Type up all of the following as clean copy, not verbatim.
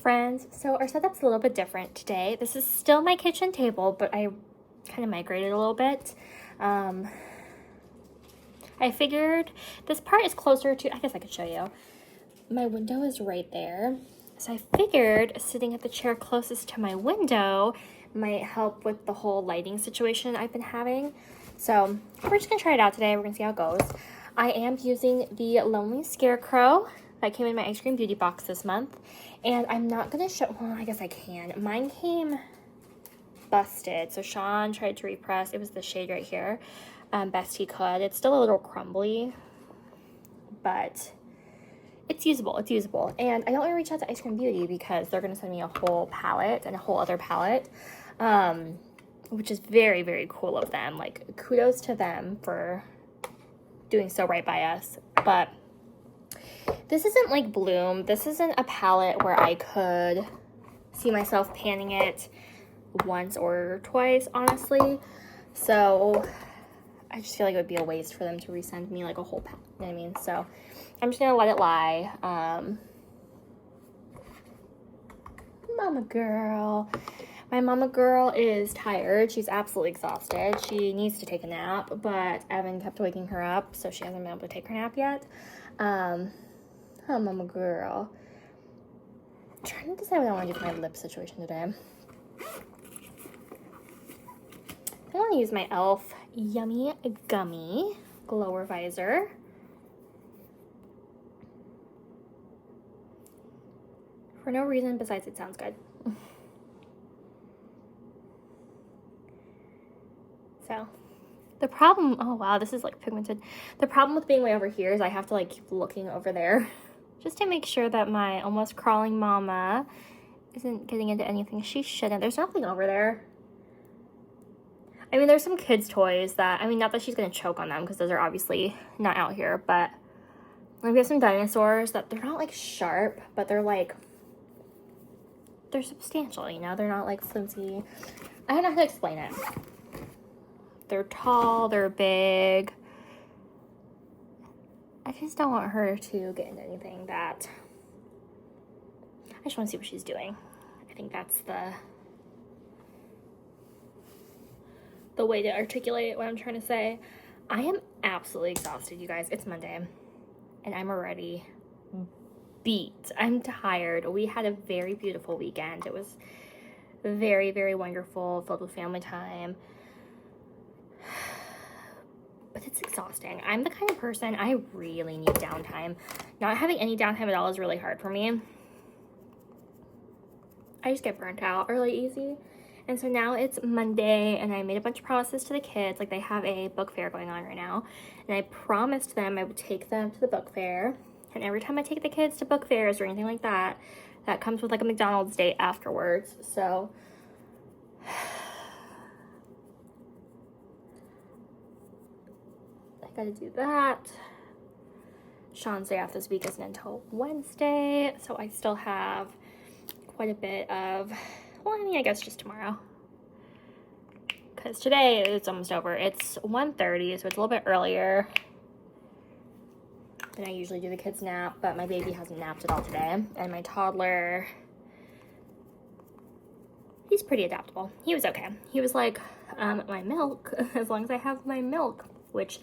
friends. So our setup's a little bit different today. This is still my kitchen table, but I kind of migrated a little bit. I figured this part is closer to, I guess I could show you. My window is right there. So I figured sitting at the chair closest to my window might help with the whole lighting situation I've been having. So we're just gonna try it out today. We're gonna see how it goes. I am using the Lonely Scarecrow that came in my ice cream beauty box this month. And I'm not gonna show, well, I guess I can. Mine came busted. So Sean tried to repress. It was the shade right here. Best he could. It's still a little crumbly, but it's usable. It's usable. And I don't want to reach out to Ice Cream Beauty because they're going to send me a whole palette and a whole other palette, which is very, very cool of them. Like, kudos to them for doing so right by us. But this isn't like Bloom. This isn't a palette where I could see myself panning it once or twice, honestly. So I just feel like it would be a waste for them to resend me like a whole palette, you know what I mean? So I'm just gonna let it lie. Mama girl. My mama girl is tired. She's absolutely exhausted. She needs to take a nap, but Evan kept waking her up, so she hasn't been able to take her nap yet. Oh, mama girl. I'm trying to decide what I want to do for my lip situation today. I want to use my e.l.f. Yummy Gummy Glow Reviser. For no reason besides it sounds good. So, the problem, oh wow, this is like pigmented. The problem with being way over here is I have to like keep looking over there just to make sure that my almost crawling mama isn't getting into anything she shouldn't. There's nothing over there. I mean, there's some kids' toys that, I mean, not that she's going to choke on them because those are obviously not out here, but like we have some dinosaurs that they're not like sharp, but they're like, they're substantial, you know? They're not like flimsy. I don't know how to explain it. They're tall, they're big. I just don't want her to get into anything that, I just want to see what she's doing. I think that's the way to articulate what I'm trying to say. I am absolutely exhausted, you guys. It's Monday, and I'm already beat. I'm tired. We had a very beautiful weekend. It was very, very wonderful, filled with family time. But it's exhausting. I'm the kind of person, I really need downtime. Not having any downtime at all is really hard for me. I just get burnt out really easy. And so now it's Monday, and I made a bunch of promises to the kids. Like, they have a book fair going on right now. And I promised them I would take them to the book fair. And every time I take the kids to book fairs or anything like that, that comes with like a McDonald's date afterwards. So I gotta do that. Sean's day off this week isn't until Wednesday. So I still have quite a bit of, well, I mean, I guess just tomorrow. Because today it's almost over. It's 1:30, so it's a little bit earlier than I usually do the kids' nap, but my baby hasn't napped at all today. And my toddler, he's pretty adaptable. He was okay. He was like, my milk, as long as I have my milk, which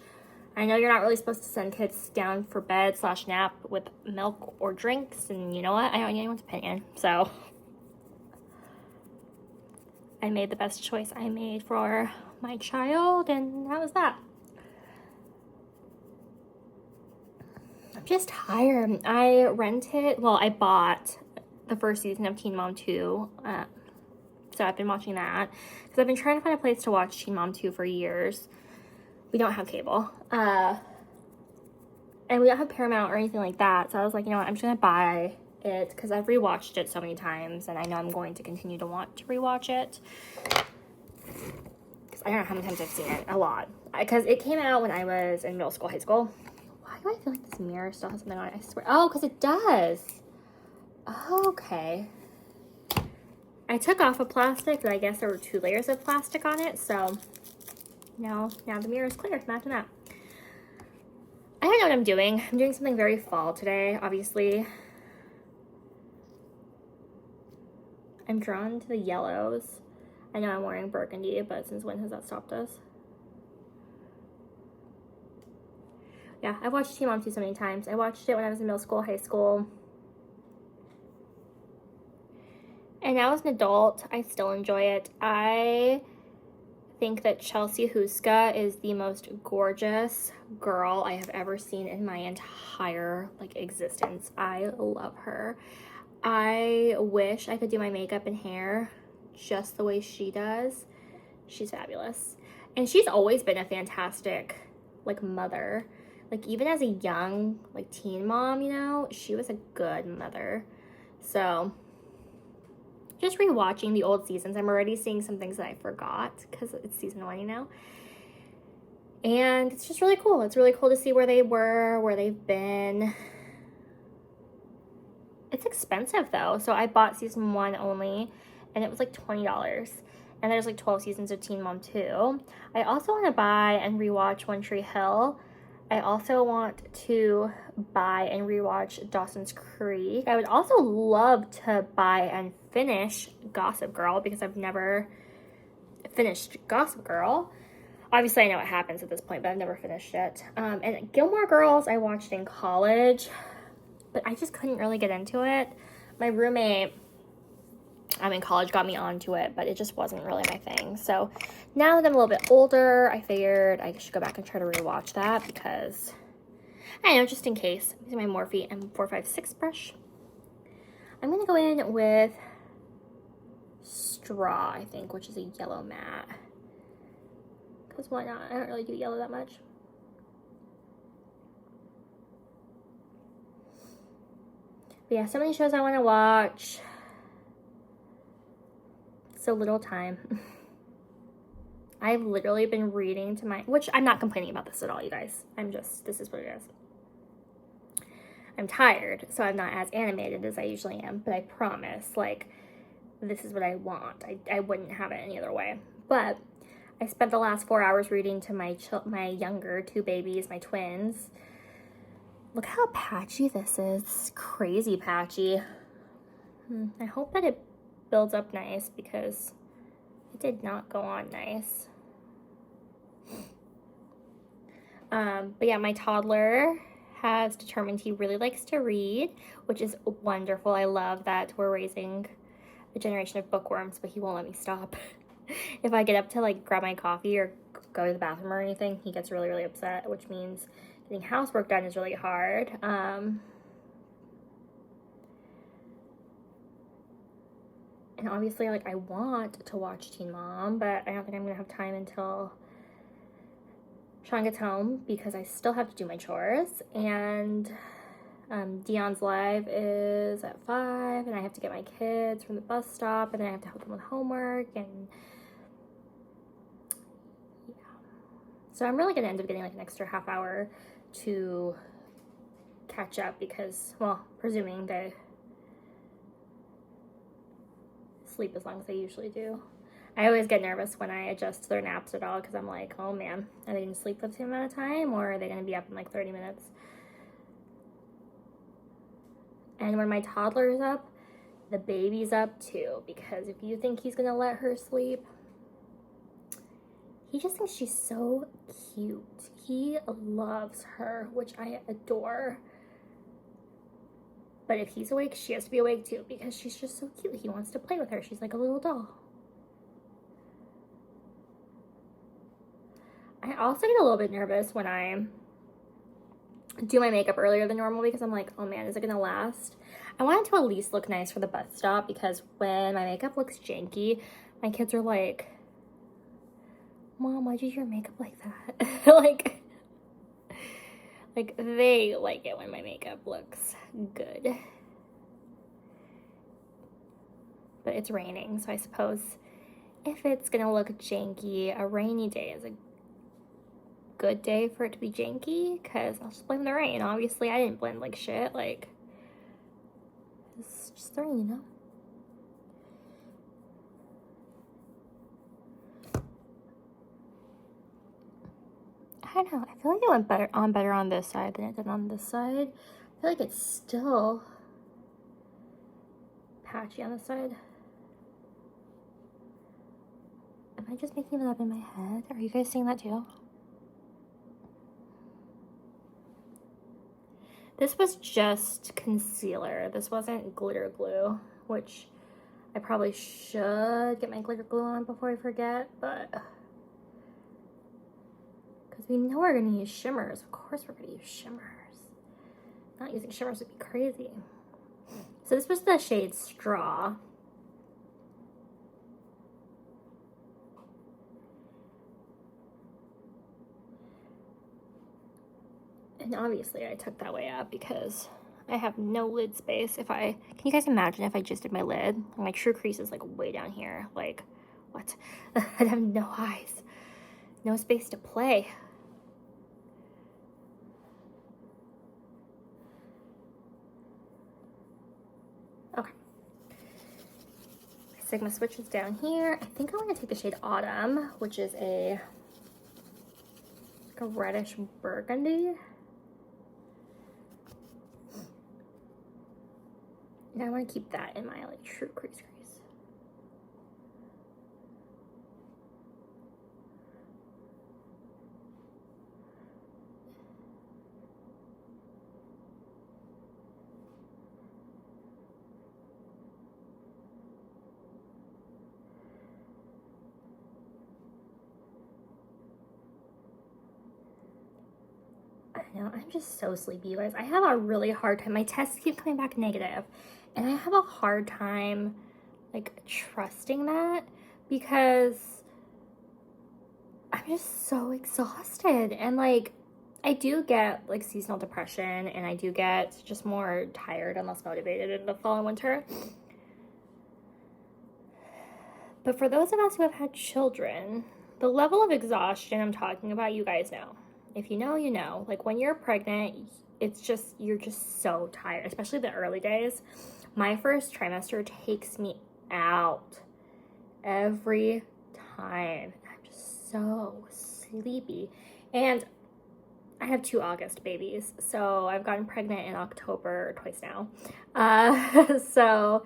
I know you're not really supposed to send kids down for bed / nap with milk or drinks, and you know what? I don't need anyone's opinion, so I made the best choice I made for my child, and that was that. I'm just tired. I bought the first season of Teen Mom 2, so I've been watching that, because I've been trying to find a place to watch Teen Mom 2 for years. We don't have cable, and we don't have Paramount or anything like that, so I was like, you know what, I'm just gonna buy it, because I've rewatched it so many times, and I know I'm going to continue to want to rewatch it, because I don't know how many times I've seen it. A lot, because it came out when I was in middle school, high school. Why do I feel like this mirror still has something on it? I swear. Oh, because it does. Okay. I took off a plastic, but I guess there were 2 layers of plastic on it, so now the mirror is clear. Imagine that. I don't know what I'm doing. I'm doing something very fall today, obviously. I'm drawn to the yellows. I know I'm wearing burgundy, but since when has that stopped us? Yeah, I've watched Teen Mom 2 so many times. I watched it when I was in middle school, high school. And now as an adult, I still enjoy it. I think that Chelsea Huska is the most gorgeous girl I have ever seen in my entire existence. I love her. I wish I could do my makeup and hair just the way she does. She's fabulous. And she's always been a fantastic mother. Even as a young teen mom, you know, she was a good mother. So just rewatching the old seasons, I'm already seeing some things that I forgot because it's season 1, you know. And it's just really cool. It's really cool to see where they were, where they've been. It's expensive though. So I bought season 1 only and it was like $20. And there's 12 seasons of Teen Mom 2. I also want to buy and rewatch One Tree Hill. I also want to buy and rewatch Dawson's Creek. I would also love to buy and finish Gossip Girl because I've never finished Gossip Girl. Obviously, I know what happens at this point, but I've never finished it. And Gilmore Girls, I watched in college, but I just couldn't really get into it. My roommate in college got me onto it, but it just wasn't really my thing. So now that I'm a little bit older, I figured I should go back and try to rewatch that because, I don't know, just in case. I'm using my Morphe M456 brush. I'm going to go in with Straw, I think, which is a yellow matte. Because why not? I don't really do yellow that much. But yeah, so many shows I want to watch. So little time. I've literally been reading to which I'm not complaining about this at all, you guys. This is what it is. I'm tired, so I'm not as animated as I usually am, but I promise, this is what I want. I wouldn't have it any other way. But I spent the last 4 hours reading to my younger 2 babies, my twins. Look how patchy this is. It's crazy patchy. I hope that it builds up nice because it did not go on nice. But yeah, my toddler has determined he really likes to read, which is wonderful. I love that we're raising a generation of bookworms, but he won't let me stop. If I get up to grab my coffee or go to the bathroom or anything, he gets really, really upset, which means getting housework done is really hard. And obviously, I want to watch Teen Mom, but I don't think I'm going to have time until Sean gets home because I still have to do my chores. And Dion's live is at 5, and I have to get my kids from the bus stop, and then I have to help them with homework, and yeah. So I'm really going to end up getting an extra half hour to catch up because, well, presuming they sleep as long as they usually do. I always get nervous when I adjust their naps at all because I'm like, oh man, are they going to sleep for the same amount of time or are they going to be up in 30 minutes? And when my toddler is up, the baby's up too, because if you think he's going to let her sleep, he just thinks she's so cute. He loves her, which I adore. But if he's awake, she has to be awake too because she's just so cute. He wants to play with her. She's like a little doll. I also get a little bit nervous when I do my makeup earlier than normal because I'm like, oh man, is it gonna last? I want it to at least look nice for the bus stop because when my makeup looks janky, my kids are like, Mom, why'd you do your makeup like that? Like they like it when my makeup looks good. But it's raining, so I suppose if it's gonna look janky, a rainy day is a good day for it to be janky, because I'll just blame the rain. Obviously, I didn't blend like shit. It's just the rain, you know? I don't know. I feel like it went better on this side than it did on this side. I feel like it's still patchy on this side. I just making it up in my head? Are you guys seeing that too? This was just concealer. This wasn't glitter glue, which I probably should get my glitter glue on before I forget, but because we know we're gonna use shimmers. Of course we're gonna use shimmers. Not using shimmers would be crazy. So this was the shade Straw. And obviously I took that way up because I have no lid space. Can you guys imagine if I just did my lid? My true crease is like way down here. Like, what? I'd have no eyes. No space to play. Okay. My Sigma switch is down here. I think I want to take the shade Autumn, which is like a reddish burgundy. And I want to keep that in my like true crease. I know, I'm just so sleepy, you guys. I have a really hard time. My tests keep coming back negative, and I have a hard time like trusting that because I'm just so exhausted. And like I do get like seasonal depression, and I do get just more tired and less motivated in the fall and winter. But for those of us who have had children, the level of exhaustion I'm talking about, you guys know. If you know, you know. Like when you're pregnant, you're just so tired, especially the early days. My first trimester takes me out every time. I'm just so sleepy. And I have 2 August babies, so I've gotten pregnant in October twice now. So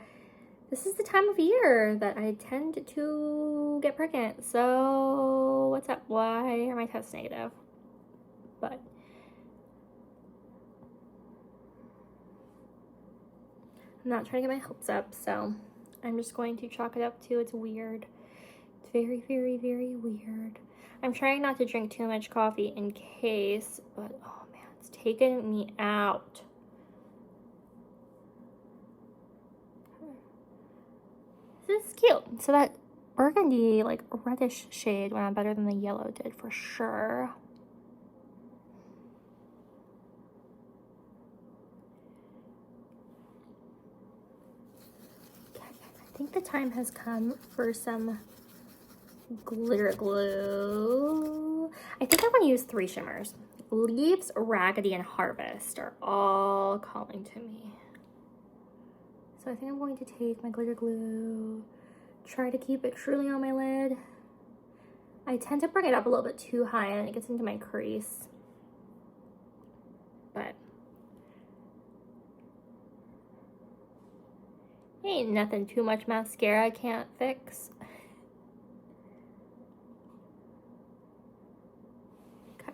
this is the time of year that I tend to get pregnant. So what's up? Why are my tests negative? But I'm not trying to get my hopes up, so I'm just going to chalk it up to it's weird. It's very, very, very weird. I'm trying not to drink too much coffee in case, but oh man, it's taking me out. This is cute. So that burgundy, like reddish shade went on better than the yellow did for sure. I think the time has come for some glitter glue. I think I want to use 3 shimmers. Leaves, Raggedy, and Harvest are all calling to me. So I think I'm going to take my glitter glue, try to keep it truly on my lid. I tend to bring it up a little bit too high and it gets into my crease. But ain't nothing too much mascara I can't fix. Okay.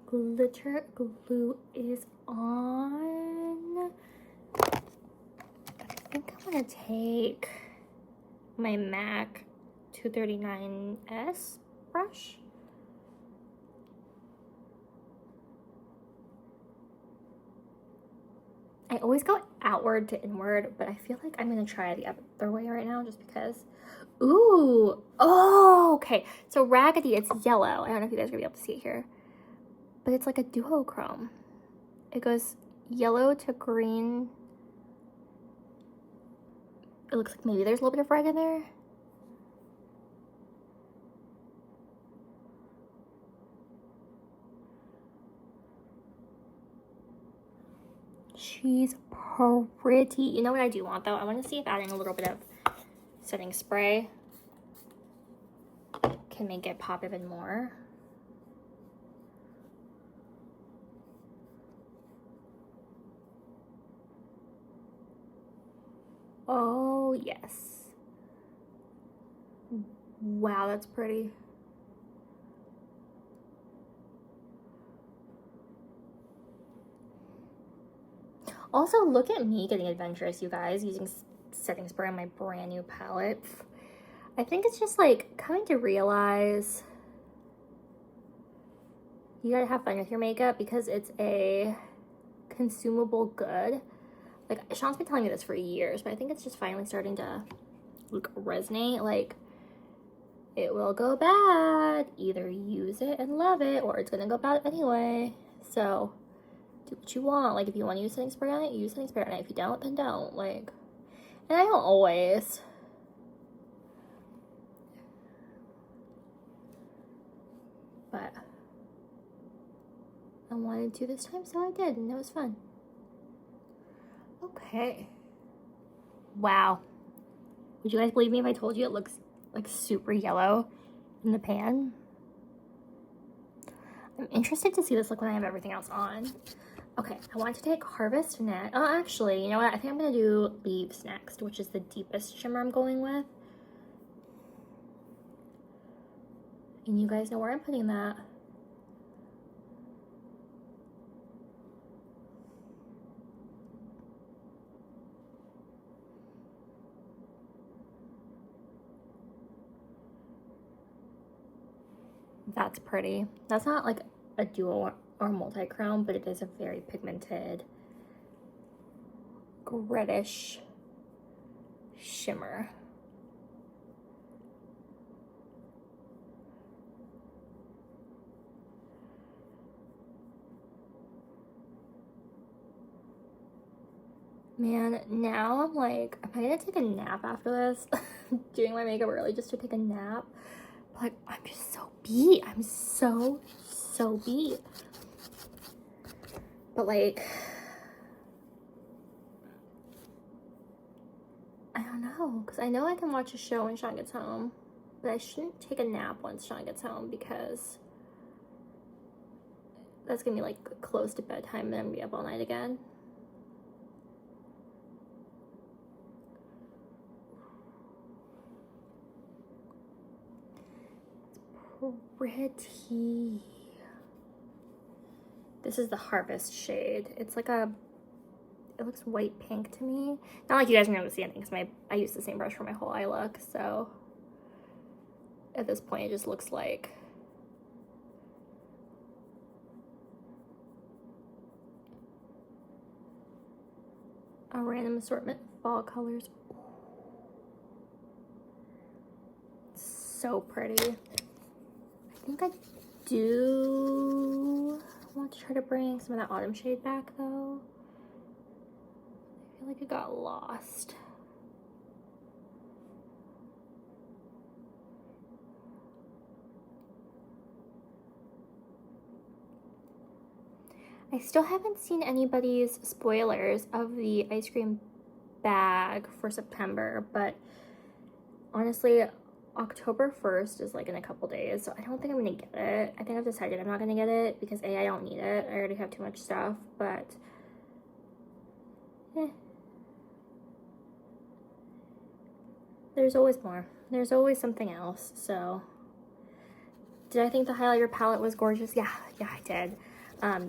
Glitter glue is on. I think I'm gonna take my MAC 239S brush. I always go outward to inward, but I feel like I'm gonna try the other way right now just because. Ooh, oh, okay. So Raggedy, it's yellow. I don't know if you guys are gonna be able to see it here, but it's like a duochrome. It goes yellow to green. It looks like maybe there's a little bit of red in there. She's pretty. You know what I do want though? I want to see if adding a little bit of setting spray can make it pop even more. Oh yes. Wow, that's pretty. Also, look at me getting adventurous, you guys, using setting spray on my brand new palette. I think it's just like coming to realize you gotta have fun with your makeup because it's a consumable good. Like, Sean's been telling me this for years, but I think it's just finally starting to like resonate. Like, it will go bad. Either use it and love it, or it's gonna go bad anyway. So do what you want. Like, if you want to use setting spray on it, use setting spray on it. If you don't, then don't. Like, and I don't always. But I wanted to this time, so I did, and it was fun. Okay. Wow. Would you guys believe me if I told you it looks like super yellow in the pan? I'm interested to see this look when I have everything else on. Okay, I want to take Harvest next. Oh, actually, you know what? I think I'm gonna do Leaves next, which is the deepest shimmer I'm going with. And you guys know where I'm putting that. That's pretty. That's not like a dual or multi-chrome, but it is a very pigmented reddish shimmer. Man, now I'm like, am I gonna take a nap after this? Doing my makeup early just to take a nap. But like, I'm just so beat. I'm so beat. But like, I don't know, because I know I can watch a show when Sean gets home, but I shouldn't take a nap once Sean gets home because that's gonna be like close to bedtime and I'm gonna be up all night again. Pretty. This is the Harvest shade. It's like a, it looks white pink to me. Not like you guys are gonna see anything because I use the same brush for my whole eye look, so at this point it just looks like a random assortment of fall colors. So pretty. I think I do want to try to bring some of that autumn shade back though. I feel like it got lost. I still haven't seen anybody's spoilers of the ice cream bag for September, but honestly, October 1st is like in a couple days, so I don't think I'm gonna get it. I think I've decided I'm not gonna get it because A, I don't need it. I already have too much stuff, but there's always more. There's always something else, so. Did I think the highlighter palette was gorgeous? Yeah, I did.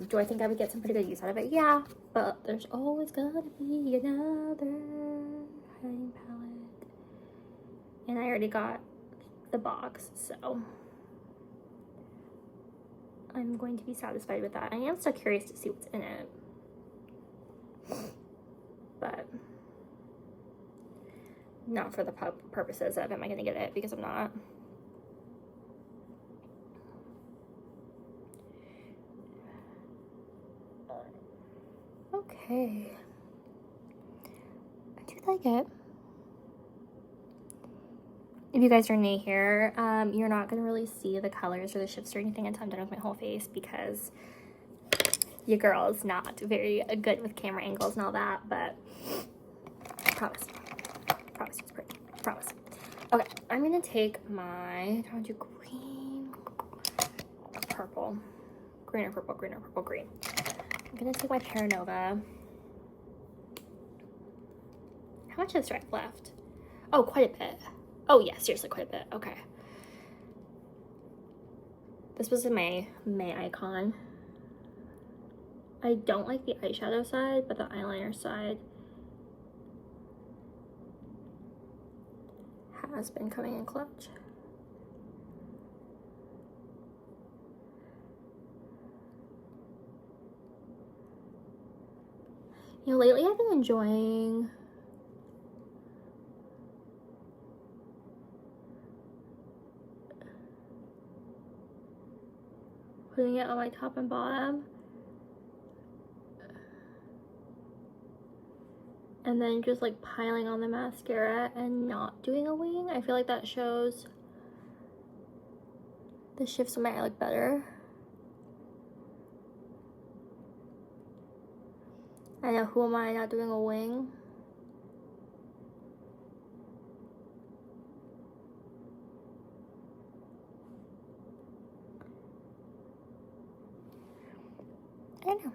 Do I think I would get some pretty good use out of it? Yeah, but there's always gonna be another highlighting palette. And I already got the box, so I'm going to be satisfied with that. I am still curious to see what's in it, but not for the purposes of am I gonna get it, because I'm not. Okay, I do like it. If you guys are new here, you're not gonna really see the colors or the shifts or anything until I'm done with my whole face because your girl is not very good with camera angles and all that, but I promise it's pretty, I promise. Okay, I'm gonna take my, I want to do green, or purple, green or purple, green or purple, green. I'm gonna take my Paranova. How much is right left? Oh, quite a bit. Oh yeah, seriously, quite a bit. Okay. This was in my May icon. I don't like the eyeshadow side, but the eyeliner side has been coming in clutch. You know, lately I've been enjoying putting it on my top and bottom. And then just like piling on the mascara and not doing a wing. I feel like that shows the shifts of my eye look better. I know, who am I not doing a wing? I don't know.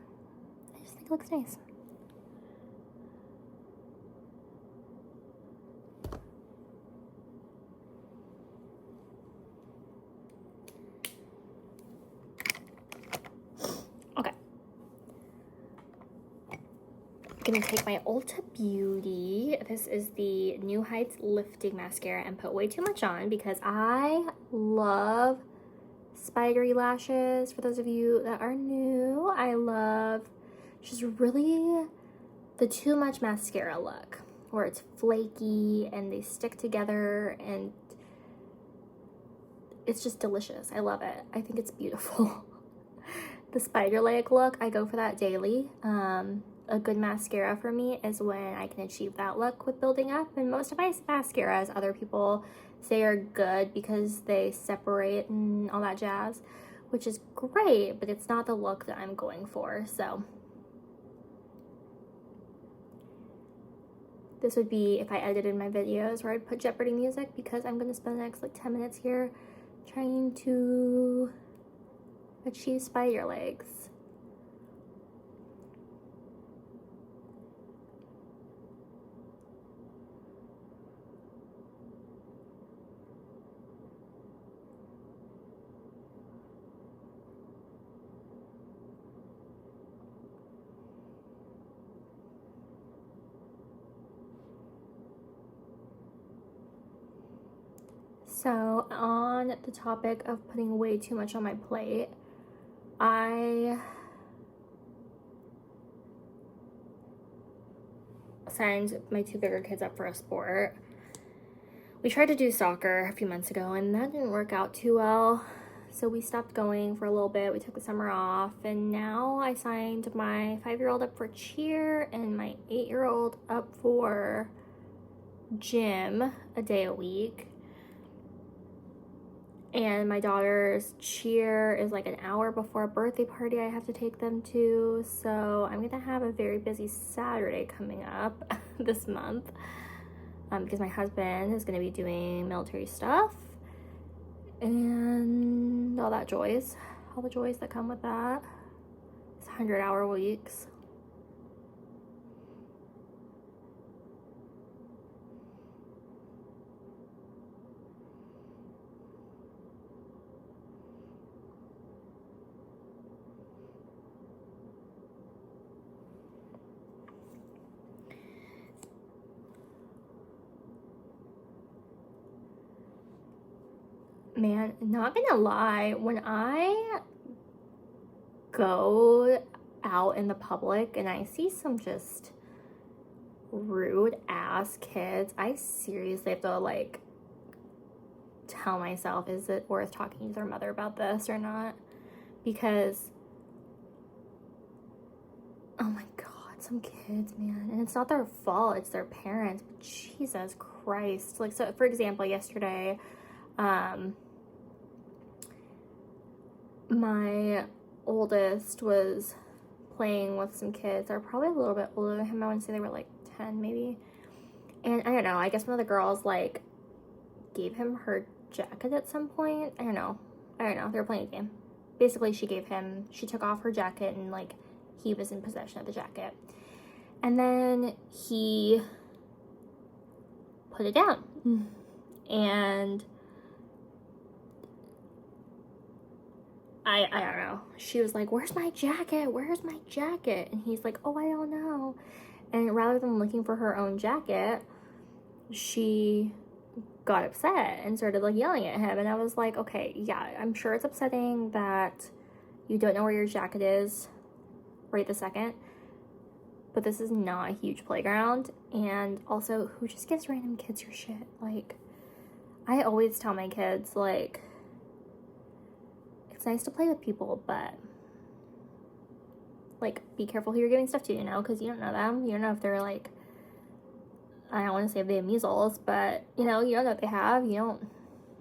I just think it looks nice. Okay. I'm gonna take my Ulta Beauty. This is the New Heights Lifting Mascara and put way too much on because I love spidery lashes. For those of you that are new, I love just really the too much mascara look where it's flaky and they stick together and it's just delicious. I love it. I think it's beautiful. The spider leg look, I go for that daily. A good mascara for me is when I can achieve that look with building up, and most of my mascaras other people say are good because they separate and all that jazz, which is great, but it's not the look that I'm going for. So this would be if I edited my videos where I'd put Jeopardy music, because I'm going to spend the next like 10 minutes here trying to achieve spider legs. So on the topic of putting way too much on my plate, I signed my two bigger kids up for a sport. We tried to do soccer a few months ago and that didn't work out too well. So we stopped going for a little bit. We took the summer off, and now I signed my 5-year-old up for cheer and my 8-year-old up for gym a day a week. And my daughter's cheer is like an hour before a birthday party I have to take them to. So I'm gonna have a very busy Saturday coming up this month because my husband is gonna be doing military stuff and all the joys that come with that. It's 100-hour weeks. Man, not gonna lie, when I go out in the public and I see some just rude ass kids, I seriously have to like tell myself, is it worth talking to their mother about this or not? Because oh my god, some kids, man, and it's not their fault, it's their parents, but Jesus Christ. Like, so for example, yesterday my oldest was playing with some kids that are probably a little bit older than him. I want to say they were like 10 maybe. And I don't know, I guess one of the girls like gave him her jacket at some point. I don't know, they were playing a game. Basically she took off her jacket and like he was in possession of the jacket. And then he put put it down. And I don't know. She was like, where's my jacket? Where's my jacket? And he's like, oh, I don't know. And rather than looking for her own jacket, she got upset and started like yelling at him. And I was like, okay, yeah, I'm sure it's upsetting that you don't know where your jacket is right this second, but this is not a huge playground. And also, who just gives random kids your shit? Like, I always tell my kids, like, it's nice to play with people, but like, be careful who you're giving stuff to, you know, because you don't know them. You don't know if they're like, I don't want to say if they have measles, but you know what they have. You don't,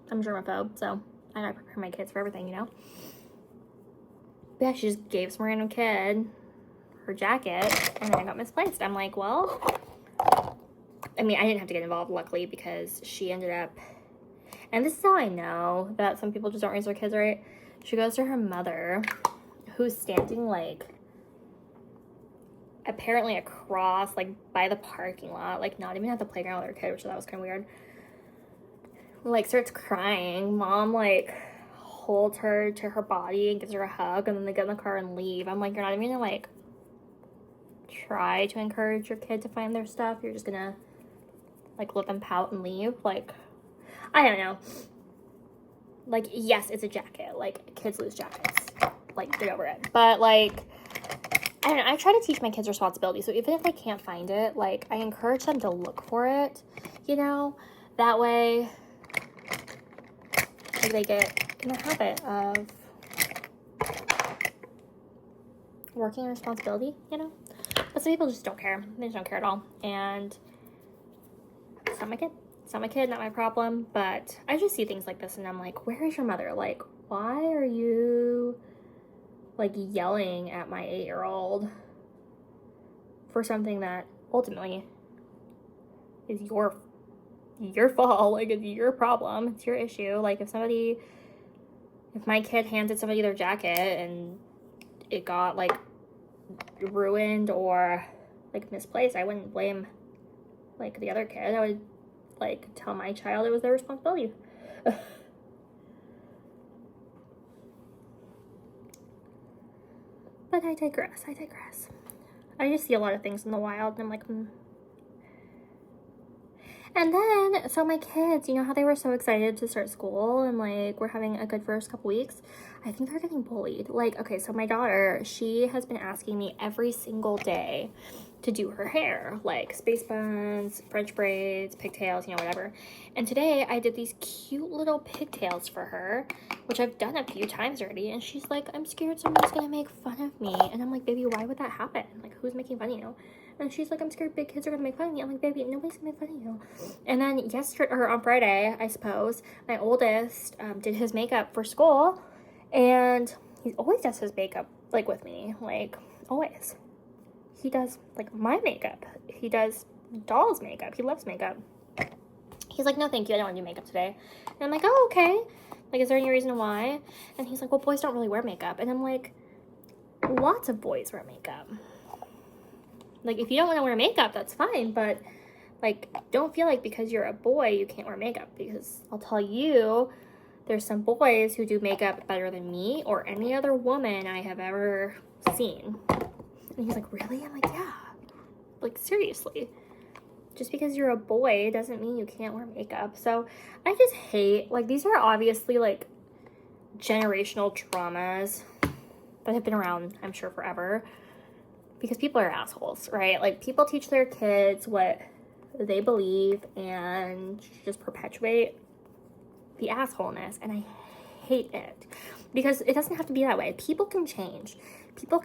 I'm germaphobe, so I gotta prepare my kids for everything, you know. But yeah, she just gave some random kid her jacket, and then it got misplaced. I'm like, well, I mean, I didn't have to get involved, luckily, because she ended up, and this is how I know that some people just don't raise their kids right. She goes to her mother, who's standing like apparently across, like by the parking lot, like not even at the playground with her kid, which that was kind of weird. Like, starts crying. Mom like holds her to her body and gives her a hug, and then they get in the car and leave. I'm like, you're not even gonna like try to encourage your kid to find their stuff. You're just gonna like let them pout and leave. Like, I don't know. Like, yes, it's a jacket. Like, kids lose jackets. Like, get over it. But like, I don't know, I try to teach my kids responsibility. So even if they can't find it, like, I encourage them to look for it, you know? That way, like, they get in the habit of working on responsibility, you know? But some people just don't care. They just don't care at all. And it's not my kid. It's not my kid, not my problem. But I just see things like this and I'm like, where is your mother? Like, why are you like yelling at my 8-year-old for something that ultimately is your fault? Like, it's your problem, it's your issue. Like, if my kid handed somebody their jacket and it got like ruined or like misplaced, I wouldn't blame like the other kid. I would like tell my child it was their responsibility. But I digress. I just see a lot of things in the wild, and I'm like, And then, so my kids, you know how they were so excited to start school, and like, we're having a good first couple weeks? I think they're getting bullied. Like, okay, so my daughter, she has been asking me every single day to do her hair, like space buns, French braids, pigtails, you know, whatever. And today I did these cute little pigtails for her, which I've done a few times already. And she's like, I'm scared someone's gonna make fun of me. And I'm like, baby, why would that happen? Like, who's making fun of you? And she's like, I'm scared big kids are gonna make fun of me. I'm like, baby, nobody's gonna make fun of you. And then on Friday, I suppose, my oldest did his makeup for school, and he always does his makeup like with me, like always. He does like my makeup. He does doll's makeup. He loves makeup. He's like, no, thank you. I don't want to do makeup today. And I'm like, oh, okay. Like, is there any reason why? And he's like, well, boys don't really wear makeup. And I'm like, lots of boys wear makeup. Like, if you don't want to wear makeup, that's fine. But like, don't feel like because you're a boy, you can't wear makeup. Because I'll tell you, there's some boys who do makeup better than me or any other woman I have ever seen. And he's like, really? I'm like, yeah. Like, seriously. Just because you're a boy doesn't mean you can't wear makeup. So I just hate, like, these are obviously, like, generational traumas that have been around, I'm sure, forever. Because people are assholes, right? Like, people teach their kids what they believe and just perpetuate the assholeness. And I hate it. Because it doesn't have to be that way. People can change. People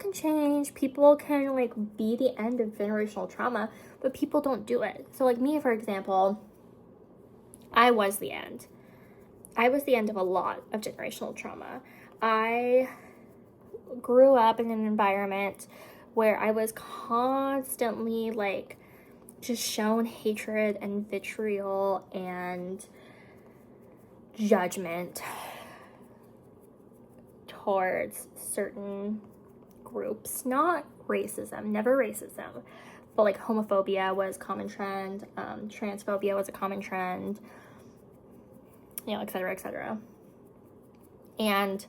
can like be the end of generational trauma, but people don't do it. So like me, for example, I was the end of a lot of generational trauma. I grew up in an environment where I was constantly like just shown hatred and vitriol and judgment towards certain groups. Not racism, never racism, but like homophobia was a common trend, transphobia was a common trend, you know, et cetera, et cetera. And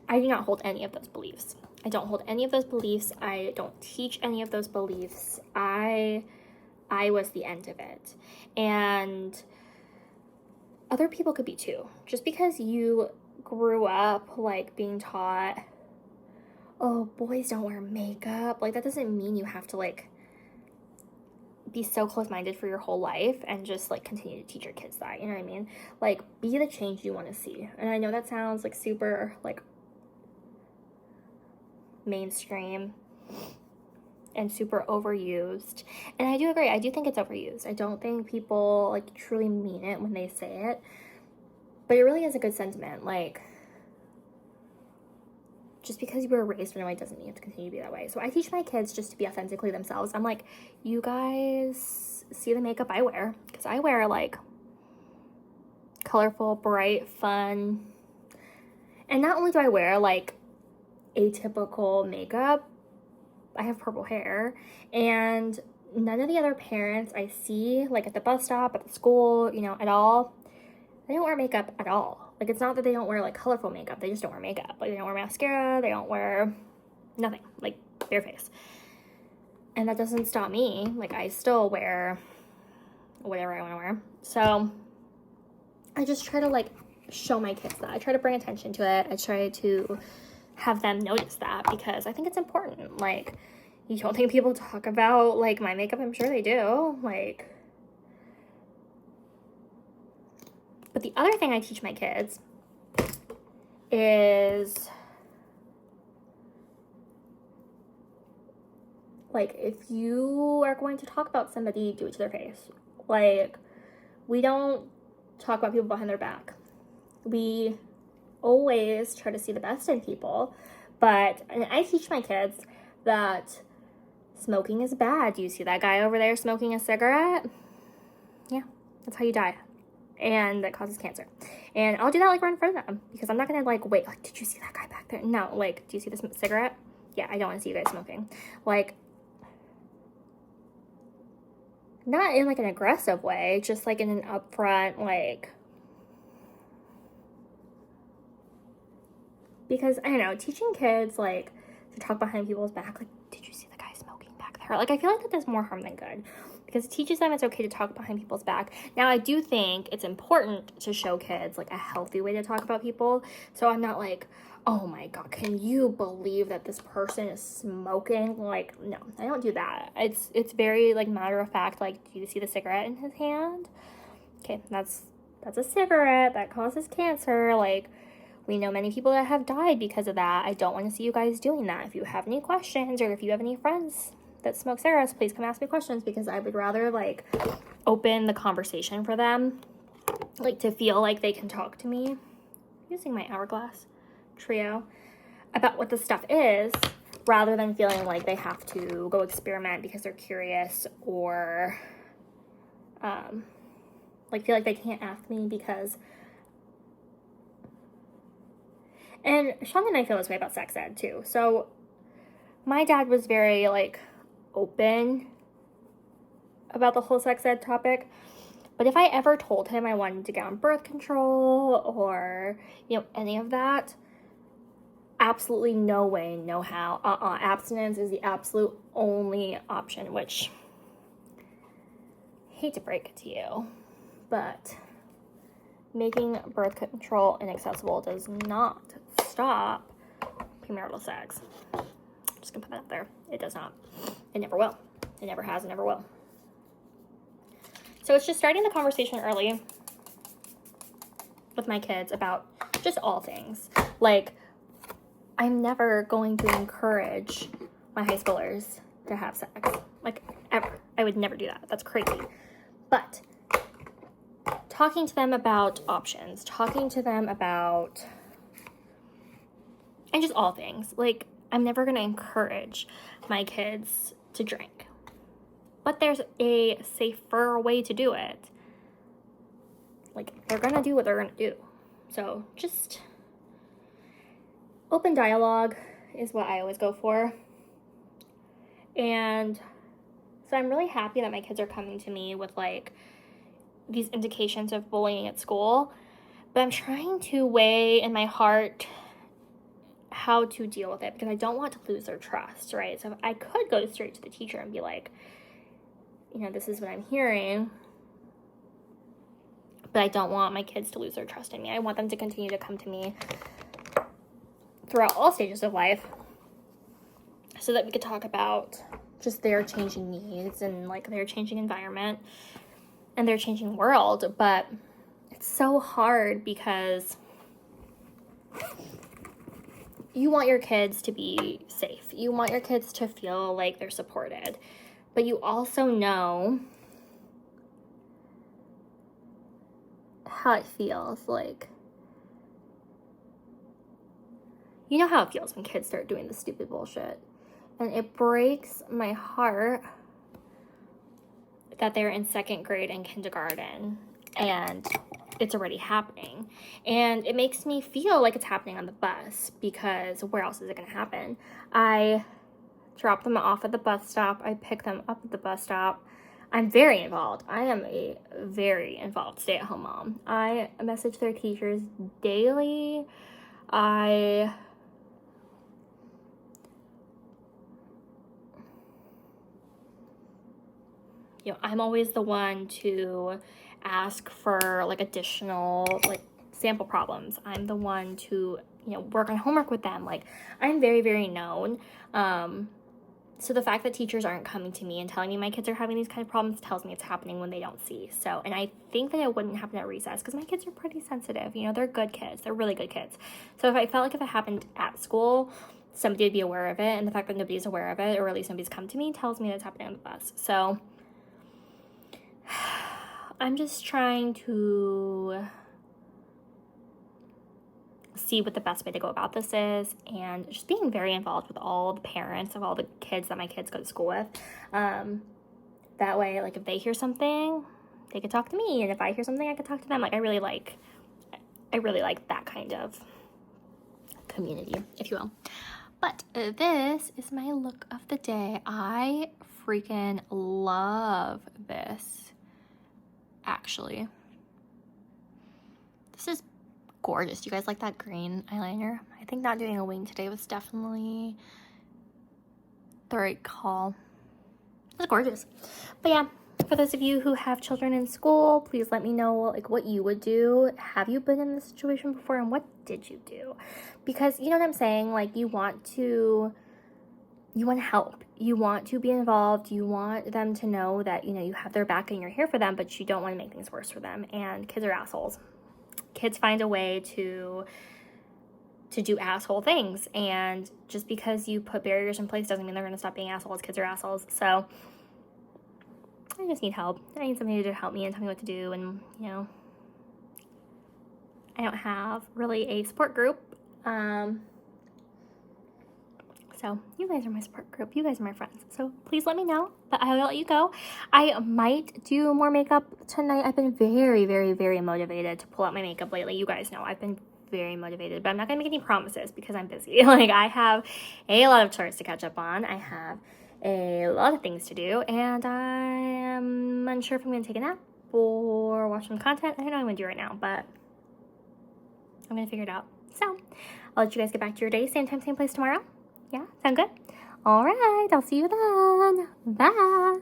I do not hold any of those beliefs. I don't hold any of those beliefs. I don't teach any of those beliefs. I was the end of it. And other people could be too. Just because you grew up like being taught, oh, boys don't wear makeup, like that doesn't mean you have to like be so close-minded for your whole life and just like continue to teach your kids that, you know what I mean? Like, be the change you want to see. And I know that sounds like super like mainstream and super overused, and I do agree. I do think it's overused. I don't think people like truly mean it when they say it, but it really is a good sentiment. Like, just because you were raised one way doesn't mean you have to continue to be that way. So I teach my kids just to be authentically themselves. I'm like, you guys see the makeup I wear, because I wear like colorful, bright, fun, and not only do I wear like atypical makeup, I have purple hair, and none of the other parents I see like at the bus stop, at the school, you know, at all, they don't wear makeup at all. Like, it's not that they don't wear like colorful makeup, they just don't wear makeup. Like, they don't wear mascara, they don't wear nothing, like bare face. And that doesn't stop me. Like, I still wear whatever I want to wear. So I just try to like show my kids that. I try to bring attention to it. I try to have them notice that, because I think it's important. Like, you don't think people talk about like my makeup? I'm sure they do. Like, but the other thing I teach my kids is like, if you are going to talk about somebody, do it to their face. Like, we don't talk about people behind their back. We always try to see the best in people, but and I teach my kids that smoking is bad. Do you see that guy over there smoking a cigarette? Yeah, that's how you die, and that causes cancer. And I'll do that like right in front of them, because I'm not gonna like wait, like, did you see that guy back there? No, like, do you see this cigarette? Yeah, I don't want to see you guys smoking. Like, not in like an aggressive way, just like in an upfront, like, because I don't know, teaching kids like to talk behind people's back, like, did you see the guy smoking back there? Like, I feel like that does more harm than good, because it teaches them it's okay to talk behind people's back. Now, I do think it's important to show kids like a healthy way to talk about people. So I'm not like, oh my God, can you believe that this person is smoking? Like, no, I don't do that. It's very like matter of fact. Like, do you see the cigarette in his hand? Okay, that's a cigarette that causes cancer. Like, we know many people that have died because of that. I don't want to see you guys doing that. If you have any questions, or if you have any friends that smoke cigarettes, please come ask me questions, because I would rather like open the conversation for them, like to feel like they can talk to me using my Hourglass Trio about what the stuff is, rather than feeling like they have to go experiment because they're curious, or like feel like they can't ask me because. And Sean and I feel this way about sex ed too. So my dad was very like open about the whole sex ed topic. But if I ever told him I wanted to get on birth control or, you know, any of that, absolutely no way, no how. Abstinence is the absolute only option, which I hate to break it to you, but making birth control inaccessible does not stop premarital sex. I'm just gonna put that up there. It does not. It never will. It never has and never will. So it's just starting the conversation early with my kids about just all things. Like, I'm never going to encourage my high schoolers to have sex. Like, ever. I would never do that. That's crazy. But talking to them about options, talking to them about, and just all things. Like, I'm never going to encourage my kids to drink. But there's a safer way to do it. Like, they're going to do what they're going to do. So just open dialogue is what I always go for. And So I'm really happy that my kids are coming to me with like these indications of bullying at school, but I'm trying to weigh in my heart how to deal with it because I don't want to lose their trust, right? So if I could go straight to the teacher and be like, you know, this is what I'm hearing, but I don't want my kids to lose their trust in me. I want them to continue to come to me throughout all stages of life so that we could talk about just their changing needs and like their changing environment and their changing world. But it's so hard because you want your kids to be safe. You want your kids to feel like they're supported. But you also know how it feels. Like, you know how it feels when kids start doing this stupid bullshit. And it breaks my heart that they're in second grade and kindergarten and it's already happening. And it makes me feel like it's happening on the bus because where else is it going to happen? I drop them off at the bus stop. I pick them up at the bus stop. I'm very involved. I am a very involved stay-at-home mom. I message their teachers daily. I'm always the one to ask for like additional like sample problems. I'm the one to, work on homework with them. Like, I'm very, very known. So the fact that teachers aren't coming to me and telling me my kids are having these kind of problems tells me it's happening when they don't see. So, and I think that it wouldn't happen at recess because my kids are pretty sensitive. They're good kids. They're really good kids. So if I felt like if it happened at school, somebody would be aware of it. And the fact that nobody's aware of it, or at least nobody's come to me, tells me that it's happening on the bus. So I'm just trying to see what the best way to go about this is, and just being very involved with all the parents of all the kids that my kids go to school with. That way, like, if they hear something, they could talk to me, and if I hear something, I could talk to them. Like, I really like that kind of community, if you will. But this is my look of the day. I freaking love this, actually. This is gorgeous. Do you guys like that green eyeliner? I think not doing a wing today was definitely the right call. It's gorgeous. But yeah, for those of you who have children in school, please let me know like what you would do. Have you been in this situation before, and what did you do? Because you know what I'm saying, like, you want to help. You want to be involved. You want them to know that, you have their back and you're here for them, but you don't want to make things worse for them. And kids are assholes. Kids find a way to do asshole things, and just because you put barriers in place doesn't mean they're going to stop being assholes. Kids are assholes. So I just need help. I need somebody to help me and tell me what to do. And I don't have really a support group. So you guys are my support group. You guys are my friends. So please let me know. But I will let you go. I might do more makeup tonight. I've been very, very, very motivated to pull out my makeup lately. You guys know I've been very motivated, but I'm not going to make any promises because I'm busy. Like, I have a lot of chores to catch up on. I have a lot of things to do, and I am unsure if I'm going to take a nap or watch some content. I don't know what I'm going to do right now, but I'm going to figure it out. So I'll let you guys get back to your day. Same time, same place tomorrow. Yeah, sound good? All right, I'll see you then. Bye.